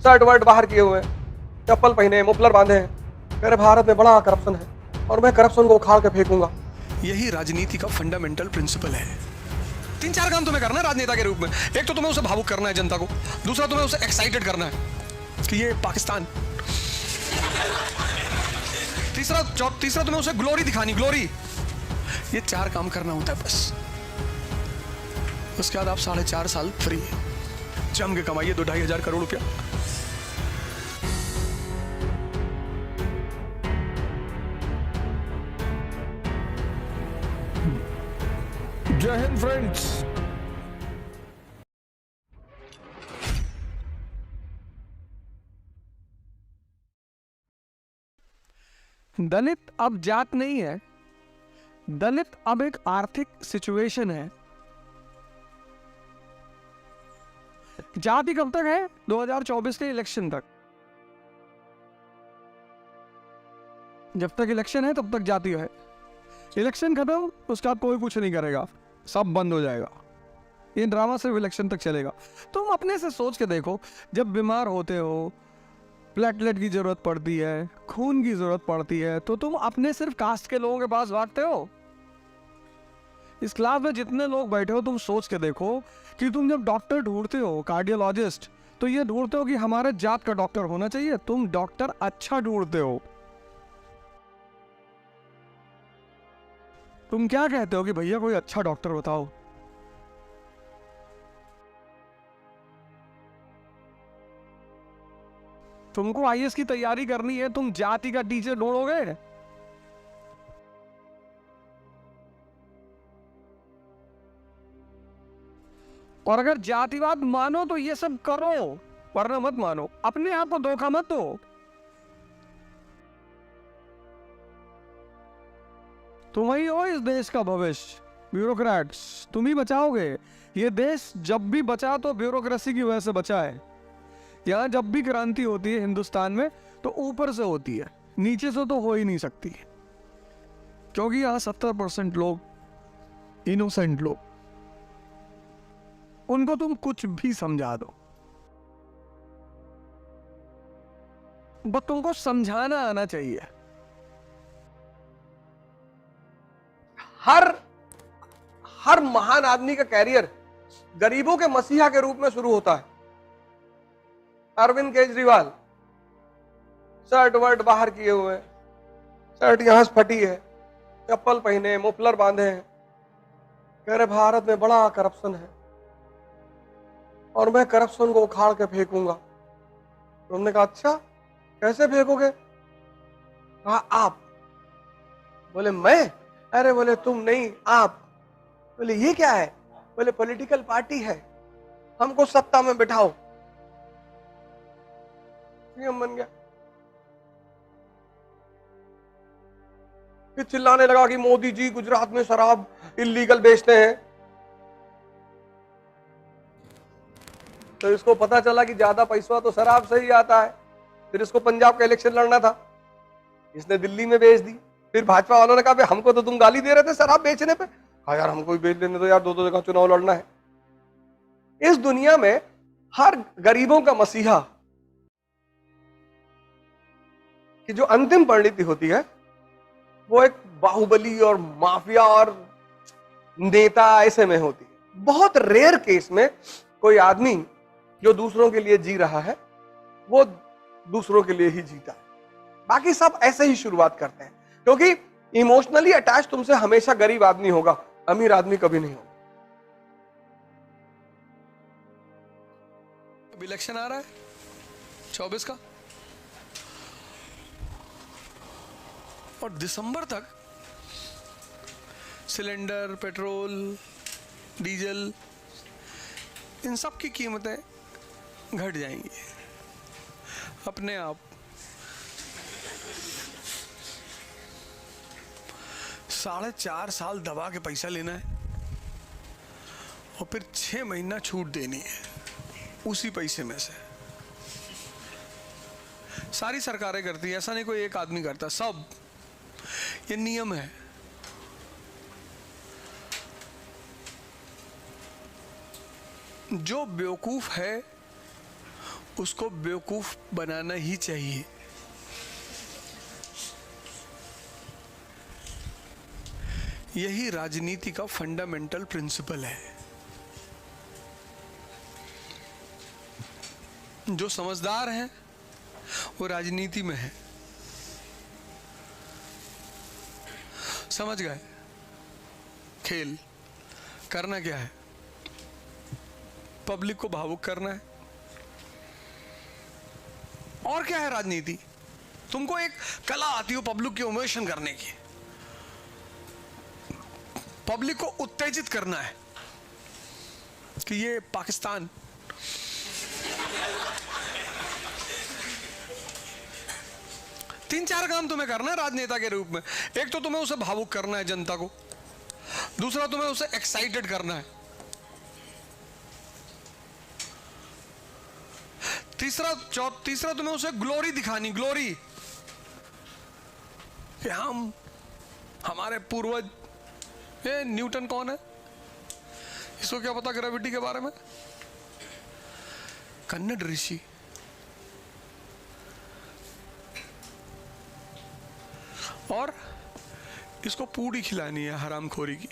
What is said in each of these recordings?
Shirt वर्ट बाहर किए हुए हैं, चप्पल पहने, मुफलर बांधे हैं, कह रहे भारत में बड़ा करप्शन है और मैं करप्शन को उखाड़ के फेंकूंगा। यही राजनीति का फंडामेंटल प्रिंसिपल है। 3-4 काम तुम्हें करना है राजनेता के रूप में। एक तो तुम्हें उसे भावुक करना है जनता को, दूसरा तुम्हें उसे एक्साइटेड करना है कि ये पाकिस्तान, तीसरा तुम्हें उसे ग्लोरी दिखानी, ग्लोरी। ये 4 काम करना होता है बस। उसके बाद आप 4.5 साल फ्री, जम के कमाइए 2-2.5 हजार करोड़ रुपया। जय हिंद फ्रेंड्स। दलित अब जात नहीं है, दलित अब एक आर्थिक सिचुएशन है। जाति कब तक है? 2024 के इलेक्शन तक। जब तक इलेक्शन है तब तक जाति है। इलेक्शन खत्म, उसके बाद कोई कुछ नहीं करेगा, सब बंद हो जाएगा। ये ड्रामा सिर्फ इलेक्शन तक चलेगा। तुम अपने से सोच के देखो, जब बीमार होते हो, प्लेटलेट की जरूरत पड़ती है, खून की जरूरत पड़ती है, तो तुम अपने सिर्फ कास्ट के लोगों के पास भागते हो। इस क्लास में जितने लोग बैठे हो, तुम सोच के देखो कि तुम जब डॉक्टर ढूंढते हो, कार्डियोलॉजिस्ट, तो ये ढूंढते हो कि हमारे जात का डॉक्टर होना चाहिए। तुम डॉक्टर अच्छा ढूंढते हो। तुम क्या कहते हो कि भैया कोई अच्छा डॉक्टर बताओ। तुमको आईएएस की तैयारी करनी है, तुम जाति का टीचर ढूंढोगे? और अगर जातिवाद मानो तो ये सब करो, वरना मत मानो। अपने आप को धोखा मत दो। तुम ही हो इस देश का भविष्य, ब्यूरोक्रेट्स। तुम ही बचाओगे ये देश। जब भी बचा तो ब्यूरोक्रेसी की वजह से बचा है। यहाँ जब भी क्रांति होती है हिंदुस्तान में, तो ऊपर से होती है, नीचे से तो हो ही नहीं सकती। क्योंकि यहाँ 70% लोग इनोसेंट लोग, उनको तुम कुछ भी समझा दो, बस तुमको समझाना आना चाहिए। हर महान आदमी का कैरियर गरीबों के मसीहा के रूप में शुरू होता है। अरविंद केजरीवाल शर्ट वर्ट बाहर किए हुए हैं, शर्ट यहां से फटी है, चप्पल पहने, मुफलर बांधे हैं, कह रहे भारत में बड़ा करप्शन है और मैं करप्शन को उखाड़ के फेंकूंगा। तो हमने कहा अच्छा, कैसे फेंकोगे? कहा आप। बोले मैं? अरे बोले तुम नहीं, आप। बोले ये क्या है? बोले पॉलिटिकल पार्टी है, हमको सत्ता में बिठाओ। सीएम बन गया। फिर चिल्लाने लगा कि मोदी जी गुजरात में शराब इलीगल बेचते हैं। तो इसको पता चला कि ज्यादा पैसा तो शराब से ही आता है। फिर इसको पंजाब का इलेक्शन लड़ना था, इसने दिल्ली में बेच दी। फिर भाजपा वालों ने कहा हमको तो तुम गाली दे रहे थे शराब बेचने पे। कहा यार हमको भी बेच लेने दो यार, 2 जगह चुनाव लड़ना है। इस दुनिया में हर गरीबों का मसीहा की जो अंतिम परिणति होती है, वो एक बाहुबली और माफिया और नेता ऐसे में होती है। बहुत रेयर केस में कोई आदमी जो दूसरों के लिए जी रहा है, वो दूसरों के लिए ही जीता है। बाकी सब ऐसे ही शुरुआत करते हैं, क्योंकि इमोशनली अटैच तुमसे हमेशा गरीब आदमी होगा, अमीर आदमी कभी नहीं होगा। अब इलेक्शन आ रहा है 24 का, और दिसंबर तक सिलेंडर, पेट्रोल, डीजल, इन सब की कीमतें घट जाएंगी अपने आप। 4.5 साल दबा के पैसा लेना है और फिर 6 महीना छूट देनी है उसी पैसे में से। सारी सरकारें करती है, ऐसा नहीं कोई एक आदमी करता, सब। ये नियम है। जो बेवकूफ है उसको बेवकूफ बनाना ही चाहिए। यही राजनीति का फंडामेंटल प्रिंसिपल है। जो समझदार हैं वो राजनीति में है, समझ गए खेल करना क्या है, पब्लिक को भावुक करना है। और क्या है राजनीति? तुमको एक कला आती हो पब्लिक की इमोशन करने की, पब्लिक को उत्तेजित करना है कि ये पाकिस्तान तीन चार काम तुम्हें करना है राजनेता के रूप में। एक तो तुम्हें उसे भावुक करना है जनता को, दूसरा तुम्हें उसे एक्साइटेड करना है, तीसरा तुम्हें उसे ग्लोरी दिखानी, ग्लोरी कि हमारे पूर्वज। ये न्यूटन कौन है? इसको क्या पता ग्रेविटी के बारे में? कन्नड़ ऋषि। और इसको पूड़ी खिलानी है हरामखोरी की।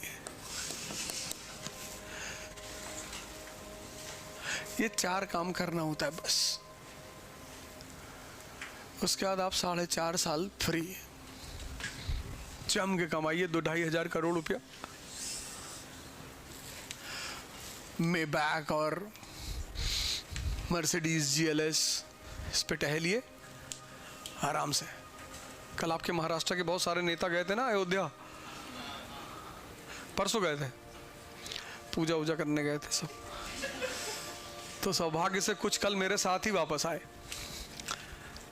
ये चार काम करना होता है बस। उसके बाद आप 4.5 साल फ्री, जम के कमाइए 2-2.5 करोड़ रुपया, मेबैक और मर्सिडीज GLS इस पे टहलिए आराम से। कल आपके महाराष्ट्र के बहुत सारे नेता गए थे ना अयोध्या, परसों गए थे, पूजा वूजा करने गए थे सब। तो सौभाग्य से कुछ कल मेरे साथ ही वापस आए।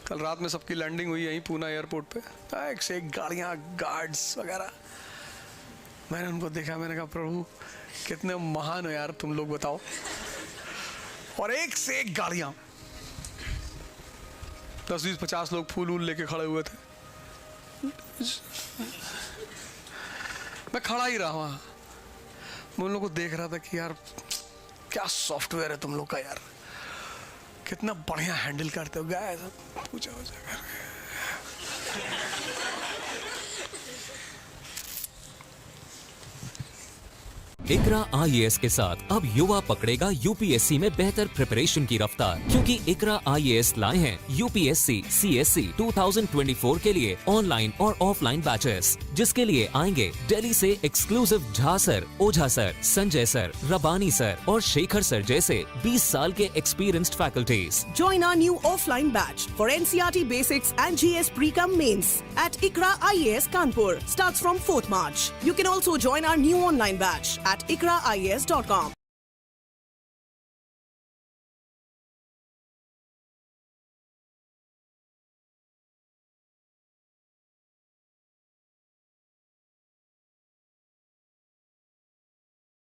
कल रात में सबकी लैंडिंग हुई यहीं पूना एयरपोर्ट पे, एक से एक गाड़ियाँ, गार्ड्स वगैरह। मैंने उनको देखा, मैंने कहा प्रभु कितने महान हो यार तुम लोग, बताओ। और एक से एक गाड़ियाँ, 10-20-50 लोग फूल वूल लेके खड़े हुए थे। मैं खड़ा ही रहा वहाँ, मैं उन लोगों को देख रहा था कि यार क्या सॉफ्टवेयर है तुम लोग का यार, कितना बढ़िया हैंडल करते हो। गए सब पूछा कर इकरा IAS के साथ अब युवा पकड़ेगा UPSC में बेहतर प्रिपरेशन की रफ्तार, क्योंकि इकरा IAS लाए हैं UPSC CSC 2024 के लिए ऑनलाइन और ऑफलाइन बैचेस, जिसके लिए आएंगे दिल्ली से एक्सक्लूसिव झा सर, ओझा सर, संजय सर, रबानी सर और शेखर सर जैसे 20 साल के experienced faculties. Join our new offline batch for NCERT Basics and GS Pre-Com Mains at Ikra IAS Kanpur. Starts from 4th March. You can also join our new online batch at ikraias.com.